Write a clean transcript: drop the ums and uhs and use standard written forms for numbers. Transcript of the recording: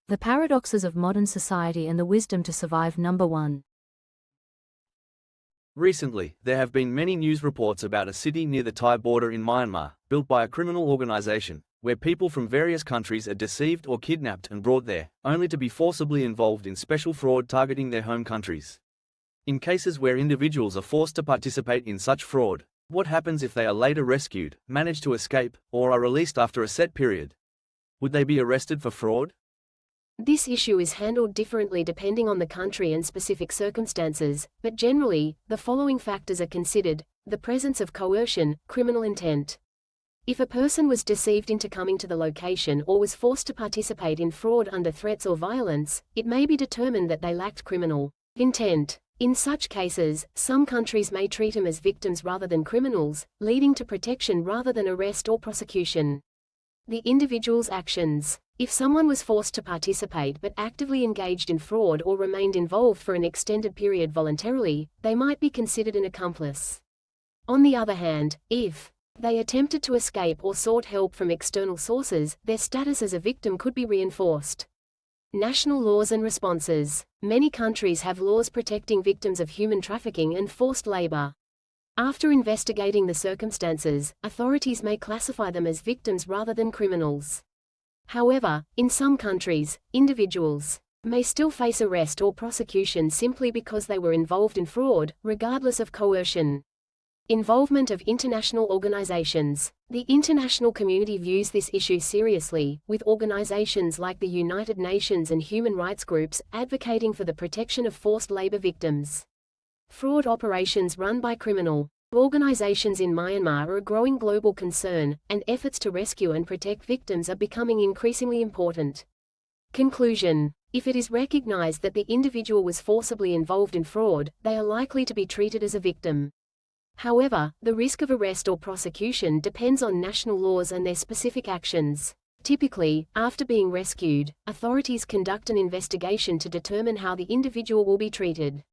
The Paradoxes of Modern Society and the Wisdom to Survive. Number 1. Recently, there have been many news reports about a city near the Thai border in Myanmar, built by a criminal organization, where people from various countries are deceived or kidnapped and brought there, only to be forcibly involved in special fraud targeting their home countries. In cases where individuals are forced to participate in such fraud, what happens if they are later rescued, manage to escape, or are released after a set period? Would they be arrested for fraud? This issue is handled differently depending on the country and specific circumstances, but generally, the following factors are considered: the presence of coercion, criminal intent. If a person was deceived into coming to the location or was forced to participate in fraud under threats or violence, it may be determined that they lacked criminal intent. In such cases, some countries may treat them as victims rather than criminals, leading to protection rather than arrest or prosecution. The individual's actions. If someone was forced to participate but actively engaged in fraud or remained involved for an extended period voluntarily, they might be considered an accomplice. On the other hand, if they attempted to escape or sought help from external sources, their status as a victim could be reinforced. National laws and responses. Many countries have laws protecting victims of human trafficking and forced labor. After investigating the circumstances, authorities may classify them as victims rather than criminals. However, in some countries, individuals may still face arrest or prosecution simply because they were involved in fraud, regardless of coercion. Involvement of international organizations. The international community views this issue seriously, with organizations like the United Nations and human rights groups advocating for the protection of forced labor victims. Fraud operations run by criminal organizations in Myanmar are a growing global concern, and efforts to rescue and protect victims are becoming increasingly important. Conclusion. If it is recognized that the individual was forcibly involved in fraud, they are likely to be treated as a victim. However, the risk of arrest or prosecution depends on national laws and their specific actions. Typically, after being rescued, authorities conduct an investigation to determine how the individual will be treated.